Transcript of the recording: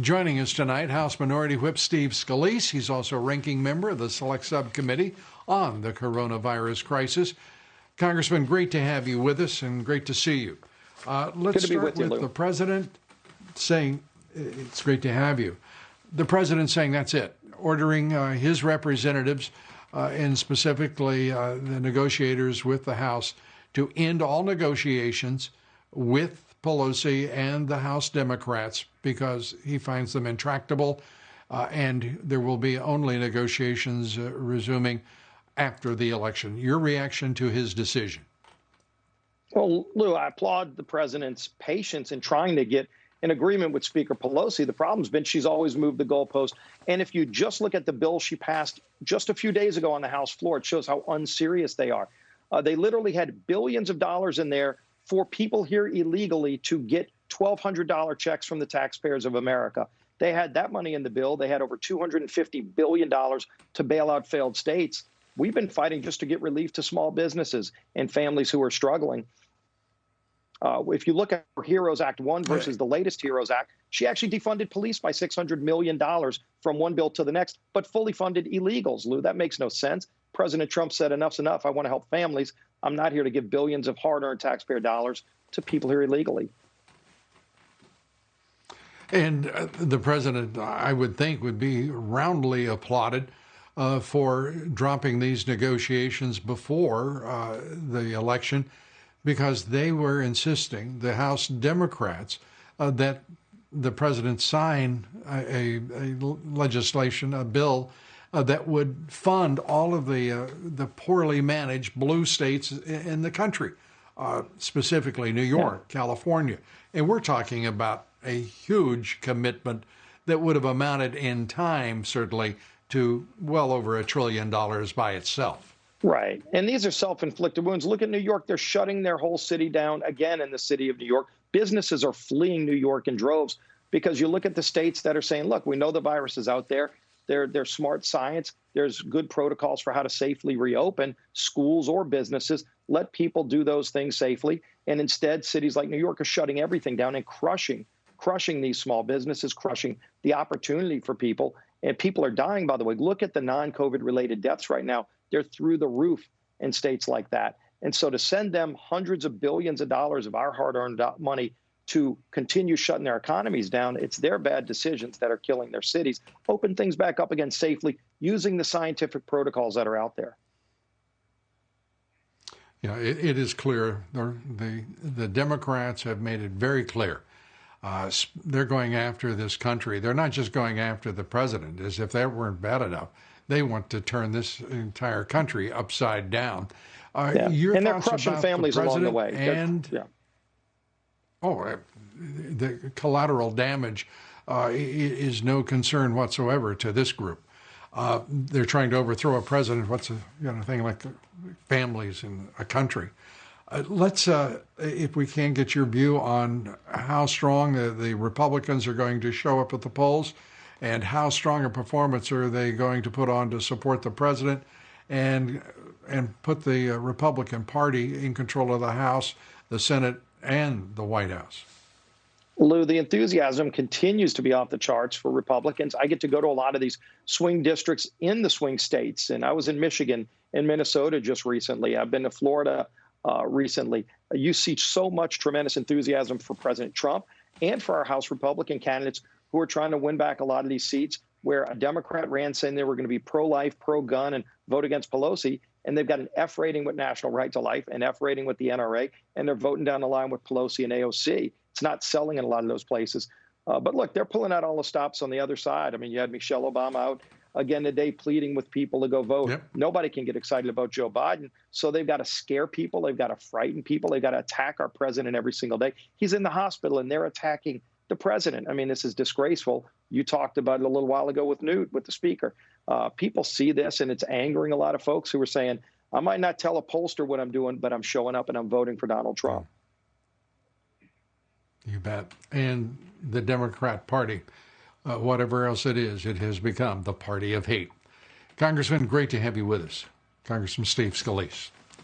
Joining us tonight, House Minority Whip Steve Scalise. He's also a ranking member of the Select Subcommittee on the coronavirus crisis. Congressman, great to have you with us and great to see you. Let's start with the president saying, it's great to have you. The president saying that's it, ordering his representatives and specifically the negotiators with the House to end all negotiations with Pelosi and the House Democrats because he finds them intractable and there will be only negotiations resuming after the election. Your reaction to his decision? Well, Lou, I applaud the president's patience in trying to get an agreement with Speaker Pelosi. The problem's been she's always moved the goalpost. And if you just look at the bill she passed just a few days ago on the House floor, it shows how unserious they are. They literally had billions of dollars in there for people here illegally to get $1,200 checks from the taxpayers of America. They had that money in the bill. They had over $250 billion to bail out failed states. We've been fighting just to get relief to small businesses and families who are struggling. If you look at HEROES Act 1 versus the latest HEROES Act, she actually defunded police by $600 million from one bill to the next, but fully funded illegals, Lou. That makes no sense. President Trump said, enough's enough. I want to help families. I'm not here to give billions of hard-earned taxpayer dollars to people here illegally. And the president, I would think, would be roundly applauded for dropping these negotiations before the election, because they were insisting, the House Democrats, that the president sign a legislation, a bill that would fund all of the poorly managed blue states in the country, specifically New York, California. And we're talking about a huge commitment that would have amounted in time, certainly, to well over $1 trillion by itself. Right. And these are self-inflicted wounds. Look at New York. They're shutting their whole city down again in the city of New York. Businesses are fleeing New York in droves because you look at the states that are saying, look, we know the virus is out there. There's smart science. There's good protocols for how to safely reopen schools or businesses. Let people do those things safely. And instead, cities like New York are shutting everything down and crushing these small businesses, crushing the opportunity for people. And people are dying, by the way. Look at the non-COVID related deaths right now. They're through the roof in states like that. And so to send them hundreds of billions of dollars of our hard-earned money to continue shutting their economies down, it's their bad decisions that are killing their cities. Open things back up again safely using the scientific protocols that are out there. Yeah, it is clear. The Democrats have made it very clear. They're going after this country. They're not just going after the president, as if that weren't bad enough. They want to turn this entire country upside down. And they're crushing families along the way. The collateral damage is no concern whatsoever to this group. They're trying to overthrow a president. What's a thing like families in a country? Let's, if we can, get your view on how strong the Republicans are going to show up at the polls, and how strong a performance are they going to put on to support the president and put the Republican Party in control of the House, the Senate, and the White House? Lou, the enthusiasm continues to be off the charts for Republicans. I get to go to a lot of these swing districts in the swing states, and I was in Michigan and Minnesota just recently. I've been to Florida recently. You see so much tremendous enthusiasm for President Trump and for our House Republican candidates who are trying to win back a lot of these seats where a Democrat ran saying they were going to be pro-life, pro-gun, and vote against Pelosi, and they've got an F rating with National Right to Life, an F rating with the NRA, and they're voting down the line with Pelosi and AOC. It's not selling in a lot of those places. But look, they're pulling out all the stops on the other side. I mean, you had Michelle Obama out again today pleading with people to go vote. Yep. Nobody can get excited about Joe Biden. So they've got to scare people. They've got to frighten people. They've got to attack our president every single day. He's in the hospital and they're attacking the president. I mean, this is disgraceful. You talked about it a little while ago with Newt, with the speaker. People see this and it's angering a lot of folks who are saying, I might not tell a pollster what I'm doing, but I'm showing up and I'm voting for Donald Trump. You bet. And the Democrat Party, whatever else it is, it has become the party of hate. Congressman, great to have you with us. Congressman Steve Scalise.